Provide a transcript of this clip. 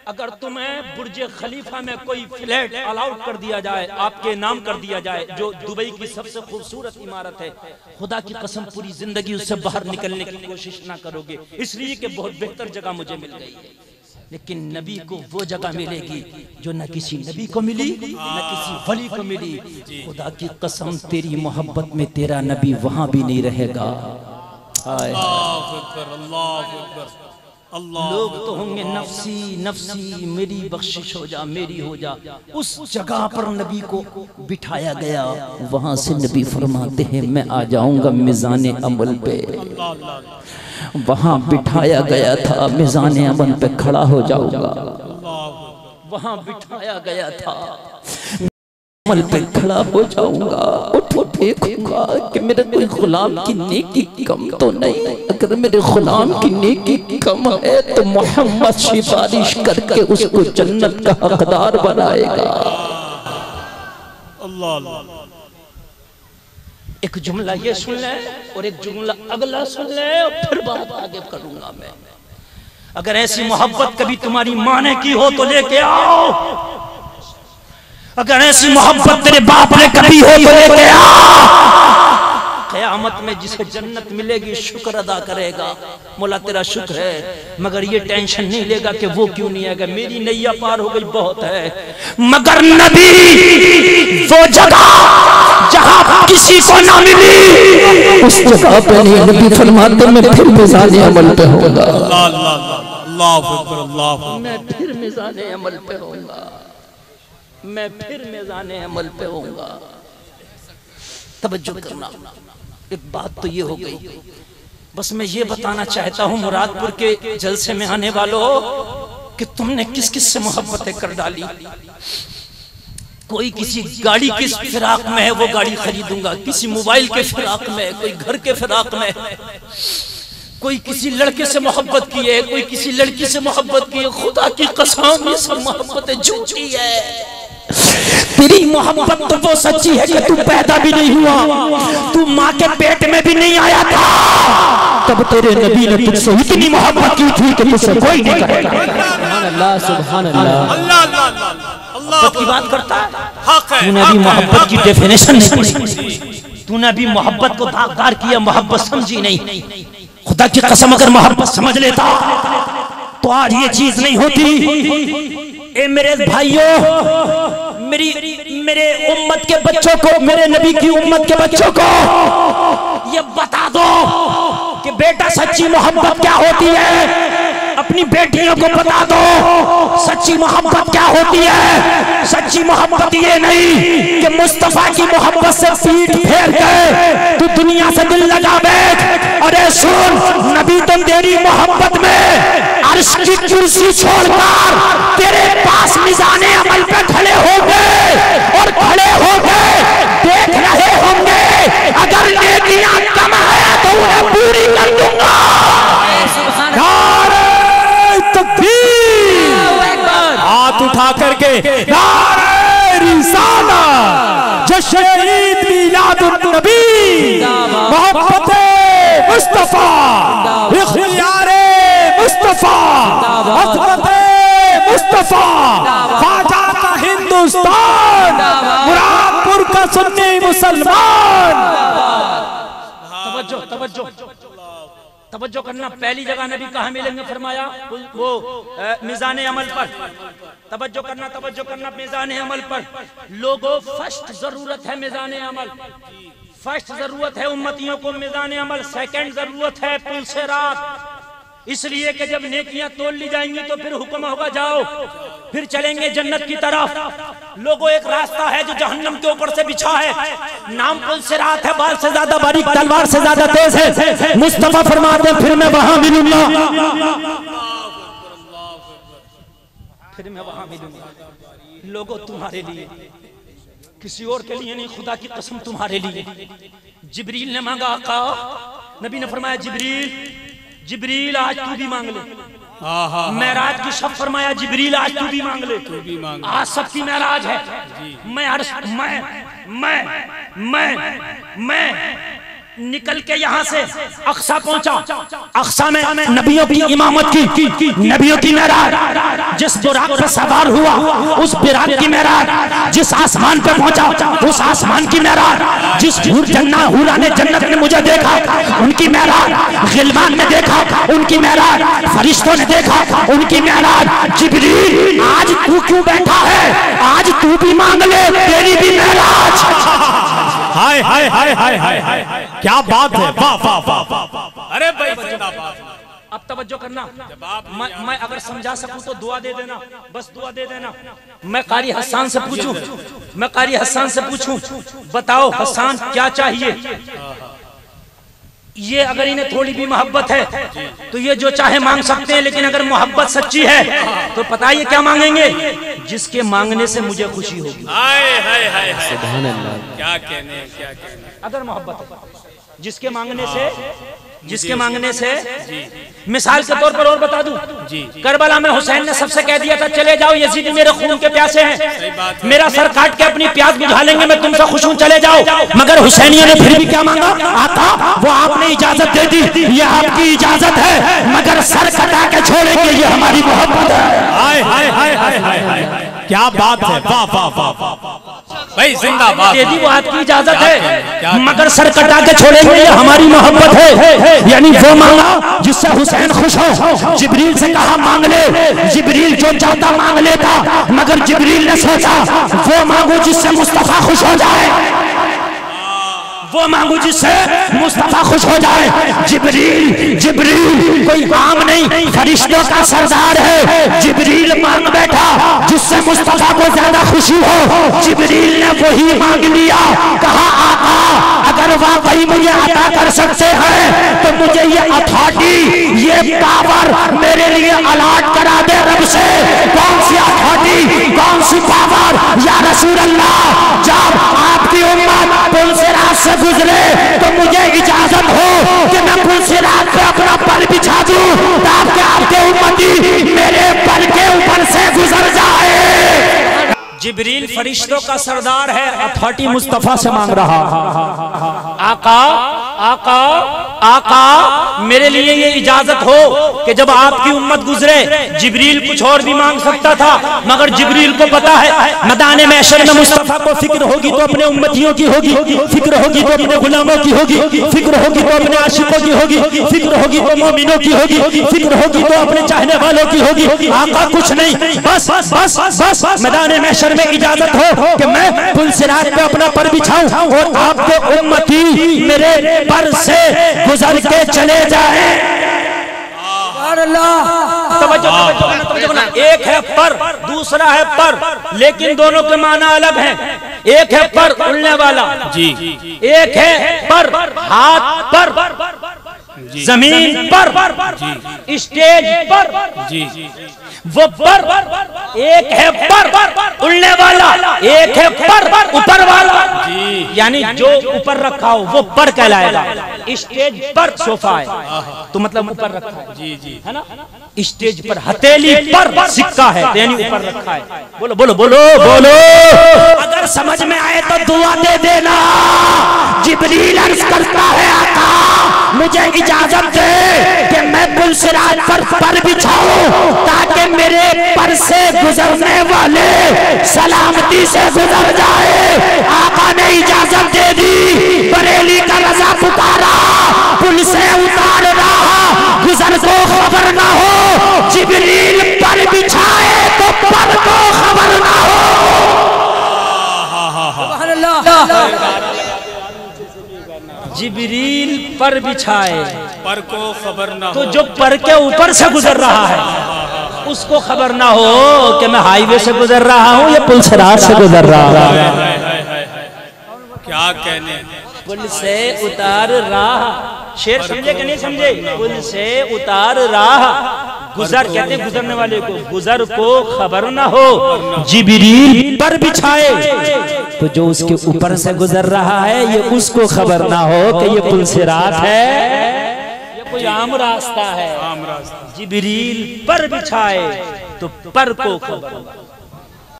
अगर तुम्हें बुर्ज खलीफा में कोई फ्लैट अलाउड कर दिया जाए, आपके नाम कर दिया जाए, जो दुबई की सबसे खूबसूरत इमारत है, खुदा की कसम पूरी जिंदगी उससे बाहर निकलने की कोशिश ना करोगे, इसलिए कि बहुत बेहतर जगह मुझे मिल गई है। लेकिन नबी को वो जगह मिलेगी जो न किसी नबी को मिली न किसी वली को मिली। खुदा की कसम तेरी मोहब्बत में तेरा नबी वहां भी नहीं रहेगा। लोग तो होंगे नफसी नफसी, मेरी बख्शिश हो जा, मेरी हो जा। उस जगह पर नबी को बिठाया गया, वहां से नबी फरमाते हैं मैं आ जाऊंगा मिजान अमल पे। वहां बिठाया गया था, मिजान अमल पे खड़ा हो जाऊंगा। वहां बिठाया गया था, अमल पे खड़ा हो जाऊंगा। उठ देखूंगा कि मेरे कोई गुलाम की नेकी कम तो नहीं। अगर मेरे गुलाम की नेकी कम है तो मोहम्मद सिफारिश करके उसको जन्नत का हकदार बनाएगा। अल्लाह। एक जुमला ये सुन ले और एक जुमला अगला सुन ले और फिर बात आगे करूंगा मैं। अगर ऐसी मोहब्बत कभी तुम्हारी माँ ने की हो तो लेके आओ। अगर ऐसी मोहब्बत तेरे बाप ने कभी हो तो लेके आओ। क़यामत में जिसे जन्नत मिलेगी शुक्र अदा करेगा, मौला तेरा शुक्र है, मगर ये टेंशन नहीं लेगा कि वो क्यों नहीं आएगा, मेरी नैया पार हो गई बहुत है। मगर नबी वो जगह जहां किसी को ना मिली, उस जगह पे नहीं नबी फरमाते मैं फिर मिज़ान अमल पे होगा। मैं फिर मिज़ान अमल पे होगा, मैं फिर मिज़ान अमल पे होऊंगा। तवज्जो करना, एक बात तो ये हो गई। बस मैं ये बताना चाहता हूँ मुरादपुर के जलसे में आने वालों कि तुमने किस किस से मोहब्बतें कर डाली। कोई किसी गाड़ी की फिराक में है, वो गाड़ी खरीदूंगा, किसी मोबाइल के फिराक में, कोई घर के फिराक में, कोई किसी लड़के से मोहब्बत की है, कोई किसी लड़की से मोहब्बत की है। खुदा की कसम ये सब मोहब्बतें झूठी है। तेरी मोहब्बत तो वो सच्ची है कि तू पैदा भी नहीं हुआ, तू माँ के पेट में भी नहीं आया था, तब तेरे नबी ने तुझसे इतनी मोहब्बत की थी कि तुझसे कोई नहीं करेगा। सुभान अल्लाह, सुभान अल्लाह। मोहब्बत की बात करता है, तूने अभी मोहब्बत की डेफिनेशन नहीं पढ़ी, तूने अभी मोहब्बत को दागदार किया, मोहब्बत समझी नहीं। खुदा की कसम अगर मोहब्बत समझ लेता तो आज ये चीज नहीं होती। ए मेरे भाइयों, मेरे उम्मत के बच्चों को, मेरे नबी की उम्मत के बच्चों को ये बता दो कि बेटा सच्ची मोहब्बत क्या होती है। अपनी बेटियों को बता दो सच्ची मोहब्बत क्या होती है। सच्ची मोहब्बत ये नहीं कि मुस्तफा की मोहब्बत से पीठ फेर के तू दुनिया से दिल लगा बैठ। अरे सुन, नबी तुम तेरी मोहब्बत में अर्श की कुर्सी छोड़कर तेरे पास मिज़ाने अमल पे खड़े होंगे और खड़े होंगे देख रहे होंगे। अगर नेकियां कम है तो उन्हें पूरी कर दूंगा। हाथ उठा करके नारे रिसालत, जश्न ईद मिलादुन नबी, मोहब्बते मुस्तफा, इख्तियारे मुस्तफा, अज़मते मुस्तफा, ख्वाजा का हिंदुस्तान, मुरादपुर का सुन्नी मुसलमान। तवज्जो तवज्जो तवज्जो करना। पहली जगह नबी कहाँ मिलेंगे फरमाया? वो मिज़ाने अमल पर। तवज्जो करना मिज़ाने अमल पर। लोगों फर्स्ट जरूरत है मिज़ाने अमल, फर्स्ट जरूरत है उम्मतियों को मिज़ाने अमल, सेकंड जरूरत है पुल से रात। इसलिए कि जब नेकियां तोल ली जाएंगी तो फिर हुक्म होगा जाओ, फिर चलेंगे जन्नत की तरफ। लोगों एक रास्ता है जो जहन्नम के ऊपर से बिछा है, नाम पुल से रात है, बाल से ज्यादा बारीक, तलवार से ज्यादा तेज है। मुस्तफा फरमाते हैं फिर मैं वहां मिलूंगा, फिर मैं वहां मिलूंगा। लोगों तुम्हारे लिए, किसी और के लिए नहीं, खुदा की कसम तुम्हारे लिए। जिब्रील ने मांगा आका, नबी ने फरमाया जिब्रील आज तू भी मांग ले। मेराज की शब फरमाया जिब्रील आज तू भी मांग ले। आज सबकी मेराज है। मैं निकल के यहाँ से अक्सा पहुंचा। अक्सा में नबियों की इमामत की, नबियों की मेराज, जिस बुराक पे सवार हुआ उस बुराक की मेराज, जिस आसमान पे पहुंचा उस आसमान की मेराज, जिस हुरा ने जन्नत में मुझे देखा उनकी मेराज, गिलमान ने देखा उनकी मेराज, फरिश्तों ने देखा उनकी मेराज। जिब्रील आज तू क्यों बैठा है, आज तू भी मांग ले तेरी भी मेराज। हाय हाय हाय हाय हाय हाय, क्या बात है, वाह वाह वाह। अरे भाई अब तवज्जो करना, मैं अगर समझा सकूं तो दुआ दे देना, बस दुआ दे देना। मैं कारी हसन से पूछूं, मैं कारी हसन से पूछूं, बताओ हसन क्या चाहिए? ये अगर इन्हें थोड़ी भी मोहब्बत है तो ये जो चाहे मांग सकते हैं, लेकिन अगर मोहब्बत सच्ची है तो पता है ये क्या मांगेंगे? जिसके मांगने से मुझे खुशी होगी। हाय हाय हाय हाय, सुभान अल्लाह, क्या कहने, क्या कहने। अगर मोहब्बत है जिसके मांगने से, जिसके मांगने से, मिसाल के तौर पर और बता दूं, करबला में हुसैन ने सबसे कह दिया था चले जाओ यजीद मेरे खून के प्यासे हैं, मेरा सर काट के अपनी प्यास बुझा लेंगे, मैं तुमसे खुश हूं चले जाओ। मगर हुसैनियों ने फिर भी क्या मांगा? आका वो आपने इजाजत दे दी, ये आपकी इजाजत है, मगर सर कटा के छोड़ेंगे, ये हमारी मोहब्बत है। हाय हाय हाय हाय हाय, क्या बात है, वाह वाह वाह भाई, जिंदाबाद। दे दी वो आपकी इजाजत है, मगर सर कटा के छोड़ेंगे, ये हमारी मोहब्बत है। यानी वो मांगा जिससे हुसैन खुश हो। जिब्रील से कहा मांग ले, जिब्रील जो चाहता मांग लेता, मगर जिब्रील ने सोचा वो मांगो जिससे मुस्तफा खुश हो जाए, वो मांगू जिससे मुस्तफा खुश हो जाए। जिब्रील, जिब्रील कोई आम नहीं, फरिश्तों का सरदार है। जिब्रील मांग बैठा जिससे मुस्तफा को ज्यादा खुशी हो। जिब्रील ने वही मांग लिया, कहा आका अगर वाकई मुझे अता कर सकते हैं तो मुझे ये अथॉरिटी, ये पावर मेरे लिए अलाट करा दे रब से। कौन सी अथॉरिटी, कौन सी पावर? या रसूल अल्लाह, जब आपकी उम्मत पुल सिरात से गुजरे तो मुझे इजाजत हो कि मैं पुल सिरात पे अपना पर बिछा दूं ताकि आपके उम्मती मेरे पर के ऊपर से गुजर जाए। जिब्रील फरिश्तों का सरदार है, अथॉरिटी मुस्तफा से मांग रहा। आका आका आका मेरे लिए ये इजाजत हो कि जब आपकी उम्मत गुजरे, जिब्रील कुछ और भी मांग सकता था, मगर जिब्रील को पता है मैदान महशर में मुस्तफा को फिक्र होगी तो अपने उम्मतियों की होगी, फिक्र होगी तो अपने गुलामों की होगी, फिक्र होगी तो अपने आशिकों की होगी, फिक्र होगी तो मोमिनों की होगी, फिक्र होगी तो अपने चाहने वालों की होगी। आका कुछ नहीं, बस बस बस मैदान महशर में इजाजत हो कि मैं पुल सिरात पे अपना पर बिछाऊं और आपके उम्मती मेरे पर से गुजर के चले जाए। एक है पर, दूसरा है पर, लेकिन दोनों के माना अलग हैं। एक है पर उड़ने वाला जी, एक है पर हाथ पर, जमीन पर, स्टेज पर जी, वो पर एक है पर उड़ने वाला, एक है पर ऊपर वाला जी। यानी जो ऊपर रखा हो वो पर कहलाएगा। स्टेज पर सोफा है तो मतलब ऊपर रखा है जी जी, है ना। स्टेज पर हथेली पर सिक्का है यानी ऊपर रखा है। बोलो बोलो बोलो बोलो, अगर समझ में आए तो दुआ दे देना। जिब्रील अर्ज करता है आका मुझे इजाजत दे कि मैं पुल सिरात पर बिछाऊं ताकि मेरे पर से गुजरने वाले सलामती से गुजर जाए। आका ने इजाजत दे दी, बरेली का रजा पुकारा, पुल से उतार रहा, गुजर को खबर ना हो। जिब्रील पर बिछाए तो पर को खबर ना हो। जिब्रील पर बिछाए पर को खबर ना हो, तो जो पर के ऊपर से गुजर रहा है उसको खबर ना हो कि मैं हाईवे से गुजर रहा हूँ या पुल सिरात से गुजर रहा हूँ। क्या कहने, पुल से उतार राह, शेर समझे कि नहीं समझे? पुल से उतार राह, गुजर कहते हैं गुजरने वाले को, गुजर को खबर ना हो। जिब्रील पर बिछाए तो जो उसके ऊपर से गुजर रहा है ये उसको खबर ना हो कि ये पुल सिरात है, ये कोई आम रास्ता है। जिब्रील पर बिछाए तो पर को खबर